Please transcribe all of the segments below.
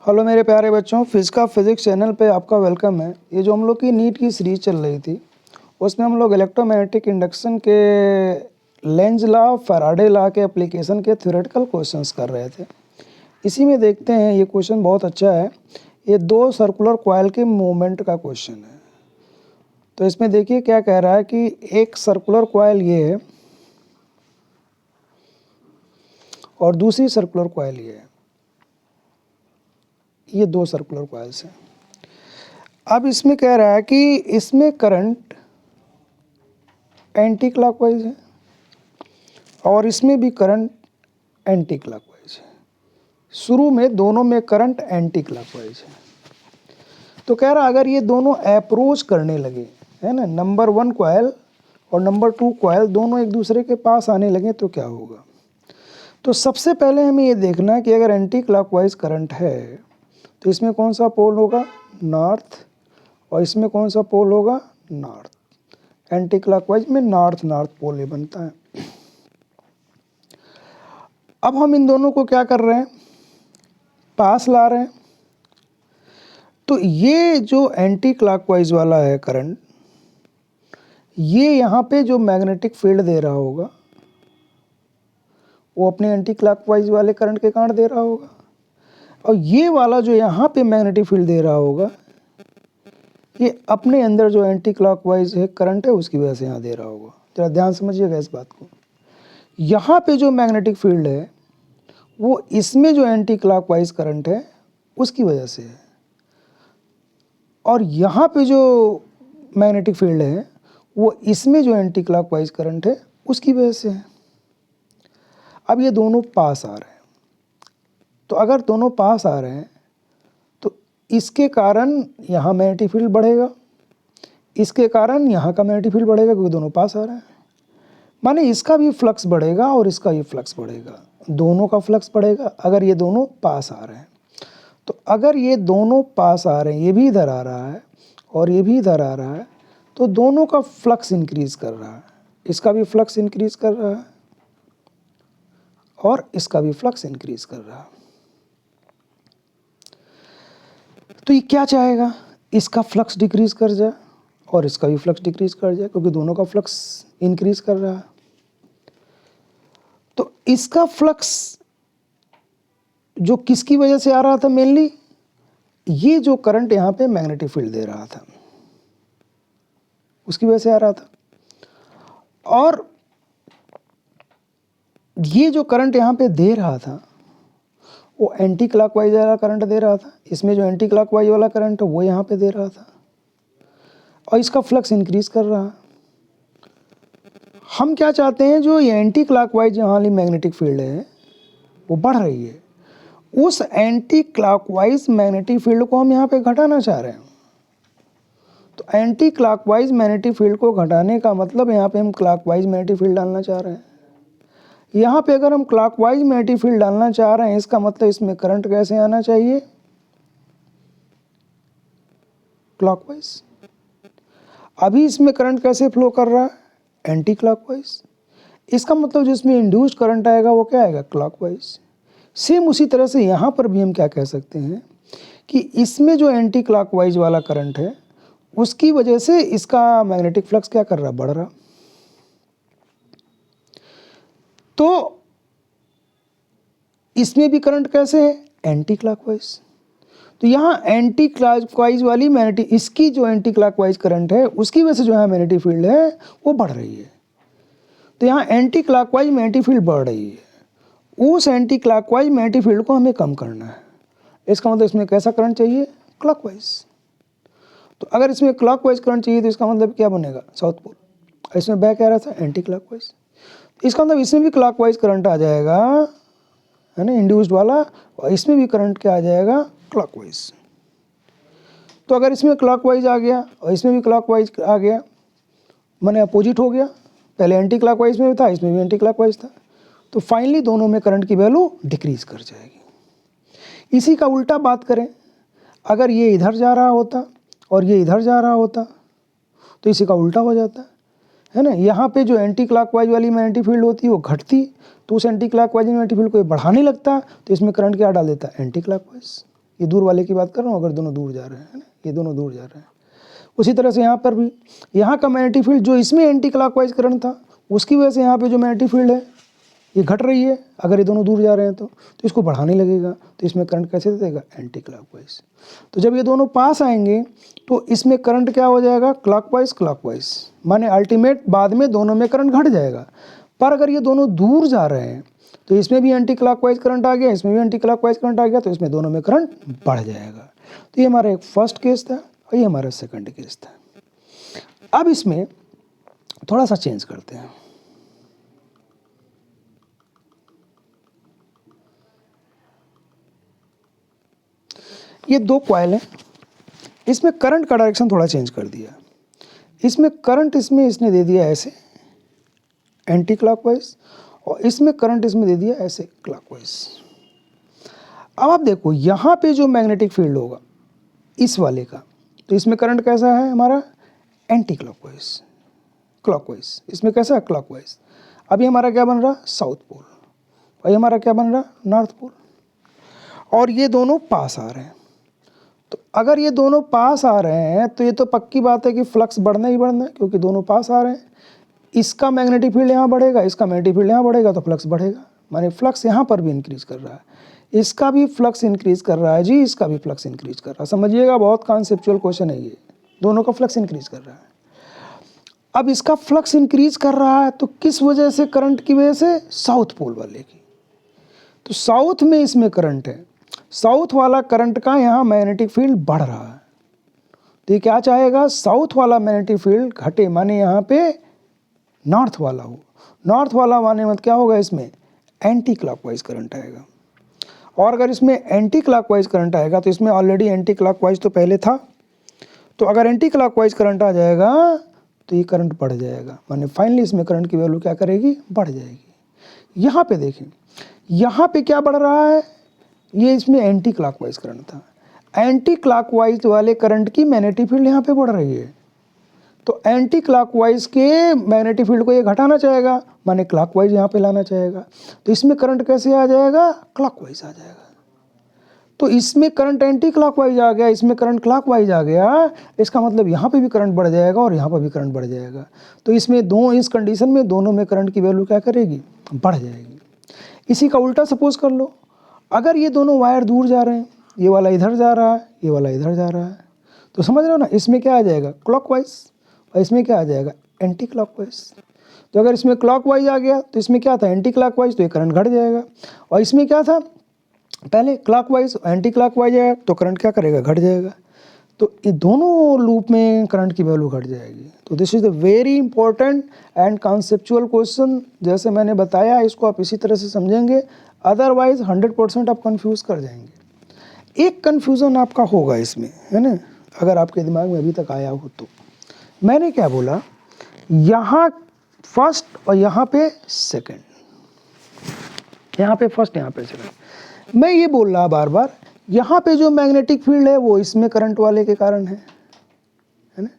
Hello मेरे प्यारे बच्चों, फिजिका फिजिक्स चैनल पे आपका वेलकम है। ये जो हम लोग की नीट की सीरीज चल रही थी उसमें हम लोग इलेक्ट्रोमैग्नेटिक इंडक्शन के लेंज लॉ, फैराडे लॉ के एप्लीकेशन के थ्योरेटिकल क्वेश्चंस कर रहे थे। इसी में देखते हैं, ये क्वेश्चन बहुत अच्छा है। ये दो सर्कुलर कॉइल के मूवमेंट का क्वेश्चन है। तो इसमें देखिए क्या कह रहा है कि एक सर्कुलर कॉइल ये है और दूसरी सर्कुलर कॉइल ये है। ये दो सर्कुलर कॉइल्स हैं। अब इसमें कह रहा है कि इसमें करंट एंटी क्लॉकवाइज है और इसमें भी करंट एंटी क्लॉकवाइज है। शुरू में दोनों में करंट एंटी क्लॉकवाइज है। तो कह रहा अगर ये दोनों अप्रोच करने लगे, है ना, नंबर 1 कॉइल और नंबर 2 कॉइल दोनों एक दूसरे के पास आने लगे तो क्या होगा। तो सबसे पहले हमें ये देखना है कि अगर एंटी क्लॉकवाइज करंट है तो इसमें कौन सा पोल होगा, नॉर्थ, और इसमें कौन सा पोल होगा, नॉर्थ। एंटी क्लॉकवाइज में नॉर्थ नॉर्थ पोल ये बनता है। अब हम इन दोनों को क्या कर रहे हैं, पास ला रहे हैं। तो ये जो एंटी क्लॉकवाइज वाला है करंट, ये यहाँ पे जो मैग्नेटिक फील्ड दे रहा होगा वो अपने एंटी क्लॉकवाइज वाले करंट के कारण दे रहा होगा, और ये वाला जो यहाँ पे मैग्नेटिक फील्ड दे रहा होगा ये अपने अंदर जो एंटी क्लॉकवाइज है करंट है उसकी वजह से यहाँ दे रहा होगा। जरा ध्यान समझिएगा इस बात को। यहाँ पे जो मैग्नेटिक फील्ड है वो इसमें जो एंटी क्लॉकवाइज करंट है उसकी वजह से है, और यहाँ पे जो मैग्नेटिक फील्ड है वो इसमें जो एंटी क्लॉकवाइज करंट है उसकी वजह से है। अब ये दोनों पास आ रहे हैं, तो अगर दोनों पास आ रहे हैं तो इसके कारण यहाँ मैग्नेटिक फील्ड बढ़ेगा, इसके कारण यहाँ का मैग्नेटिक फील्ड बढ़ेगा क्योंकि दोनों पास आ रहे हैं। माने इसका भी फ्लक्स बढ़ेगा और इसका भी फ्लक्स बढ़ेगा, दोनों का फ्लक्स बढ़ेगा अगर ये दोनों पास आ रहे हैं। तो अगर ये दोनों पास आ रहे हैं, ये भी इधर आ रहा है और ये भी इधर आ रहा है, तो दोनों का फ्लक्स इंक्रीज कर रहा है। इसका भी फ्लक्स इंक्रीज कर रहा है और इसका भी फ्लक्स इंक्रीज कर रहा है। तो ये क्या चाहेगा, इसका फ्लक्स डिक्रीज कर जाए और इसका भी फ्लक्स डिक्रीज कर जाए क्योंकि दोनों का फ्लक्स इंक्रीज कर रहा है। तो इसका फ्लक्स जो किसकी वजह से आ रहा था, मेनली ये जो करंट यहाँ पे मैग्नेटिक फील्ड दे रहा था उसकी वजह से आ रहा था, और ये जो करंट यहाँ पे दे रहा था वो एंटी क्लॉकवाइज वाला करंट दे रहा था। इसमें जो एंटी क्लॉकवाइज वाला करंट है वो यहाँ पे दे रहा था और इसका फ्लक्स इंक्रीज कर रहा है। हम क्या चाहते हैं, जो ये एंटी क्लॉकवाइज यहाँ वाली मैग्नेटिक फील्ड है वो बढ़ रही है, उस एंटी क्लॉकवाइज मैग्नेटिक फील्ड को हम यहाँ पे घटाना चाह रहे हैं। तो एंटी क्लॉकवाइज मैग्नेटिक फील्ड को घटाने का मतलब यहाँ पे हम क्लॉकवाइज मैग्नेटिक फील्ड डालना चाह रहे हैं। यहाँ पे अगर हम क्लॉकवाइज मैग्नेटिक फील्ड डालना चाह रहे हैं इसका मतलब इसमें करंट कैसे आना चाहिए, क्लॉकवाइज। अभी इसमें करंट कैसे फ्लो कर रहा है, एंटी क्लॉकवाइज। इसका मतलब जिसमें इंड्यूस्ड करंट आएगा वो क्या आएगा, क्लॉकवाइज। सेम उसी तरह से यहाँ पर भी हम क्या कह सकते हैं कि इसमें जो एंटी क्लॉकवाइज वाला करंट है उसकी वजह से इसका मैग्नेटिक फ्लक्स क्या कर रहा, बढ़ रहा। तो इसमें भी करंट कैसे है, एंटी क्लॉकवाइज। तो यहाँ एंटी क्लॉकवाइज वाली मैग्नेटिक, इसकी जो एंटी क्लॉकवाइज करंट है उसकी वजह से जो है मैग्नेटिक फील्ड है वो बढ़ रही है। तो यहाँ एंटी क्लॉकवाइज मैग्नेटिक फील्ड बढ़ रही है, उस एंटी क्लॉकवाइज मैग्नेटिक फील्ड को हमें कम करना है। इसका मतलब इसमें कैसा करंट चाहिए, क्लॉकवाइज। तो अगर इसमें क्लॉकवाइज करंट चाहिए तो इसका मतलब क्या बनेगा, साउथ पोल। इसमें बैक आ रहा था एंटी क्लॉकवाइज, इसका मतलब इसमें भी क्लॉकवाइज करंट आ जाएगा, है ना, इंड्यूस्ड वाला, और इसमें भी करंट क्या आ जाएगा, क्लॉकवाइज। तो अगर इसमें क्लॉकवाइज आ गया और इसमें भी क्लॉकवाइज आ गया, माने अपोजिट हो गया। पहले एंटी क्लॉकवाइज में भी था, इसमें भी एंटी क्लॉकवाइज था, तो फाइनली दोनों में करंट की वैल्यू डिक्रीज कर जाएगी। इसी का उल्टा बात करें, अगर ये इधर जा रहा होता और ये इधर जा रहा होता तो इसी का उल्टा हो जाता है ना। यहाँ पे जो एंटी क्लॉकवाइज वाली मैग्नेटिक फील्ड होती है वो घटती, तो उस एंटी क्लॉकवाइज मैग्नेटिक फील्ड को बढ़ाने लगता, तो इसमें करंट क्या डाल देता, एंटी क्लॉकवाइज। ये दूर वाले की बात कर रहा हूँ, अगर दोनों दूर जा रहे हैं, है ना, ये दोनों दूर जा रहे हैं। उसी तरह से यहाँ पर भी यहाँ का मैग्नेटिक फील्ड जो इसमें एंटी क्लॉकवाइज करंट था उसकी वजह से यहाँ पे जो मैग्नेटिक फील्ड है ये घट रही है, अगर ये दोनों दूर जा रहे हैं तो इसको बढ़ाने लगेगा, तो इसमें करंट कैसे देगा, एंटी क्लॉकवाइज। तो जब ये दोनों पास आएंगे तो इसमें करंट क्या हो जाएगा, क्लॉकवाइज क्लॉकवाइज, माने अल्टीमेट बाद में दोनों में करंट घट जाएगा। पर अगर ये दोनों दूर जा रहे हैं तो इसमें भी एंटी क्लॉकवाइज करंट आ गया, इसमें भी एंटी क्लॉकवाइज करंट आ गया, तो इसमें दोनों में करंट बढ़ जाएगा। तो ये हमारा एक फर्स्ट केस था और ये हमारा सेकंड केस था। अब इसमें थोड़ा सा चेंज करते हैं। ये दो कॉइल हैं, इसमें करंट का डायरेक्शन थोड़ा चेंज कर दिया। इसमें करंट इसमें इसने दे दिया ऐसे एंटी क्लॉकवाइज और इसमें करंट इसमें दे दिया ऐसे क्लॉकवाइज। अब आप देखो यहाँ पे जो मैग्नेटिक फील्ड होगा इस वाले का, तो इसमें करंट कैसा है हमारा, एंटी क्लॉकवाइज क्लॉकवाइज, इसमें कैसा है, क्लॉकवाइज। अभी हमारा क्या बन रहा, साउथ पोल, और ये हमारा क्या बन रहा, नॉर्थ पोल। और ये दोनों पास आ रहे हैं, तो अगर ये दोनों पास आ रहे हैं तो ये तो पक्की बात है कि फ्लक्स बढ़ना ही बढ़ना है, क्योंकि दोनों पास आ रहे हैं। इसका मैग्नेटिक फील्ड यहाँ बढ़ेगा, इसका मैग्नेटिक फील्ड यहाँ बढ़ेगा, तो फ्लक्स बढ़ेगा, माने फ्लक्स यहाँ पर भी इंक्रीज कर रहा है, इसका भी फ्लक्स इंक्रीज कर रहा है जी, इसका भी फ्लक्स इंक्रीज कर रहा है। समझिएगा, बहुत कॉन्सेप्चुअल क्वेश्चन है ये, दोनों का फ्लक्स इंक्रीज कर रहा है। अब इसका फ्लक्स इंक्रीज कर रहा है तो किस वजह से, करंट की वजह से, साउथ पोल वाले की। तो साउथ में इसमें करंट है, साउथ वाला करंट का यहाँ मैग्नेटिक फील्ड बढ़ रहा है, तो ये क्या चाहेगा, साउथ वाला मैग्नेटिक फील्ड घटे, माने यहाँ पे नॉर्थ वाला हो। नॉर्थ वाला माने मतलब क्या होगा, इसमें एंटी क्लॉकवाइज करंट आएगा। और अगर इसमें एंटी क्लॉकवाइज करंट आएगा तो इसमें ऑलरेडी एंटी क्लॉकवाइज तो पहले था, तो अगर एंटी क्लॉकवाइज करंट आ जाएगा तो ये करंट बढ़ जाएगा, माने फाइनली इसमें करंट की वैल्यू क्या करेगी, बढ़ जाएगी। यहाँ पे देखें, यहाँ पे क्या बढ़ रहा है, ये इसमें एंटी क्लॉकवाइज करंट था, एंटी क्लॉकवाइज वाले करंट की मैग्नेटिक फील्ड यहाँ पे बढ़ रही है, तो एंटी क्लॉकवाइज के मैग्नेटिक फील्ड को ये घटाना चाहेगा, माने क्लॉकवाइज यहाँ पे लाना चाहेगा, तो इसमें करंट कैसे आ जाएगा, क्लॉकवाइज आ जाएगा। तो इसमें करंट एंटी क्लॉकवाइज आ गया, इसमें करंट क्लॉकवाइज आ गया, इसका मतलब यहाँ पे भी करंट बढ़ जाएगा और यहाँ पर भी करंट बढ़ जाएगा। तो इसमें इस कंडीशन में दोनों में करंट की वैल्यू क्या करेगी, बढ़ जाएगी। इसी का उल्टा सपोज कर लो, अगर ये दोनों वायर दूर जा रहे हैं, ये वाला इधर जा रहा है, ये वाला इधर जा रहा है, तो समझ रहे हो ना, इसमें क्या आ जाएगा, क्लॉकवाइज, और इसमें क्या आ जाएगा, एंटी क्लॉकवाइज। तो अगर इसमें क्लॉकवाइज आ गया तो इसमें क्या था, एंटी क्लॉकवाइज, तो ये करंट घट जाएगा। और इसमें क्या था, पहले क्लॉकवाइज, एंटी क्लॉकवाइज है तो करंट क्या करेगा, घट जाएगा। तो ये दोनों लूप में करंट की वैल्यू घट जाएगी। तो this is the very important and conceptual question. जैसे मैंने बताया, इसको आप इसी तरह से समझेंगे, अदरवाइज 100% आप कंफ्यूज कर जाएंगे। एक कन्फ्यूज़न आपका होगा इसमें, है ना, अगर आपके दिमाग में अभी तक आया हो तो। मैंने क्या बोला, यहाँ फर्स्ट और यहाँ पे सेकंड, यहाँ पे फर्स्ट, यहाँ पे सेकंड। मैं ये बोल रहा बार बार, यहाँ पे जो मैग्नेटिक फील्ड है वो इसमें करंट वाले के कारण है ना,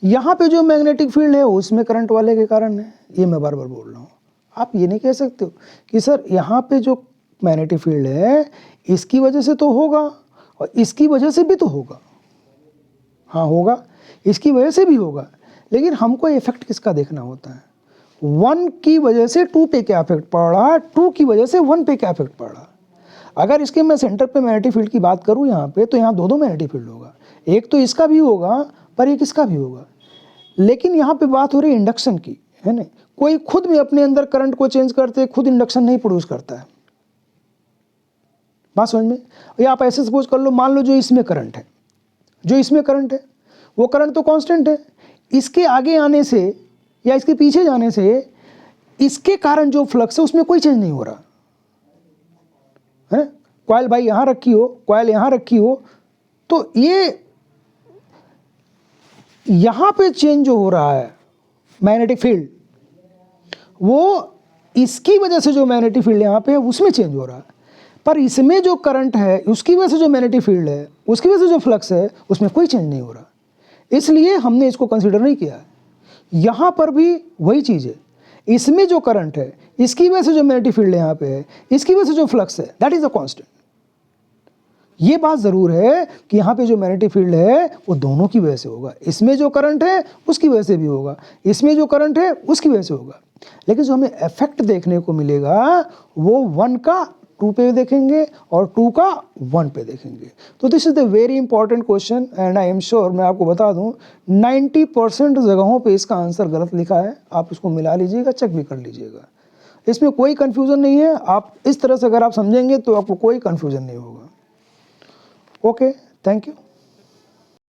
यहाँ पे जो मैग्नेटिक फील्ड है उसमें करंट वाले के कारण है, ये मैं बार बार बोल रहा हूँ। आप ये नहीं कह सकते हो कि सर यहाँ पे जो मैग्नेटिक फील्ड है इसकी वजह से तो होगा और इसकी वजह से भी तो होगा। हाँ होगा, इसकी वजह से भी होगा, लेकिन हमको इफेक्ट किसका देखना होता है, 1 की वजह से 2 पे क्या इफेक्ट पड़ रहा, 2 की वजह से 1 पे क्या इफेक्ट पड़ रहा। अगर इसके मैं सेंटर पे मैग्नेटिक फील्ड की बात करूँ यहाँ पे, तो यहाँ दो मैग्नेटिक फील्ड होगा, एक तो इसका भी होगा पर एक इसका भी होगा। लेकिन यहाँ पे बात हो रही है इंडक्शन की, है ना, कोई खुद में अपने अंदर करंट को चेंज करते खुद इंडक्शन नहीं प्रोड्यूस करता है। बात समझ में, या आप ऐसे सपोज कर लो, मान लो जो इसमें करंट है, जो इसमें करंट है वो करंट तो कांस्टेंट है, इसके आगे आने से या इसके पीछे जाने से इसके कारण जो फ्लक्स है उसमें कोई चेंज नहीं हो रहा है। कॉइल भाई यहाँ रखी हो, कॉइल यहाँ रखी हो, तो ये यहाँ पे चेंज जो हो रहा है मैग्नेटिक फील्ड, वो इसकी वजह से जो मैग्नेटिक फील्ड यहाँ पे है उसमें चेंज हो रहा है, पर इसमें जो करंट है उसकी वजह से जो मैग्नेटिक फील्ड है उसकी वजह से जो फ्लक्स है उसमें कोई चेंज नहीं हो रहा, इसलिए हमने इसको कंसीडर नहीं किया। यहाँ पर भी वही चीज़ है, इसमें जो करंट है इसकी वजह से जो मैग्नेटिक फील्ड यहाँ पे है, इसकी वजह से जो फ्लक्स है, दैट इज अ कांस्टेंट। ये बात ज़रूर है कि यहाँ पे जो मैग्नेटिक फील्ड है वो दोनों की वजह से होगा, इसमें जो करंट है उसकी वजह से भी होगा, इसमें जो करंट है उसकी वजह से होगा, लेकिन जो हमें इफेक्ट देखने को मिलेगा वो 1 का 2 पे देखेंगे और 2 का 1 पे देखेंगे। तो this is the very important question and I am sure, मैं आपको बता दूं 90% जगहों पे इसका आंसर गलत लिखा है, आप उसको मिला लीजिएगा, चेक भी कर लीजिएगा, इसमें कोई कन्फ्यूज़न नहीं है। आप इस तरह से अगर आप समझेंगे तो आपको कोई कन्फ्यूज़न नहीं होगा। Okay, thank you.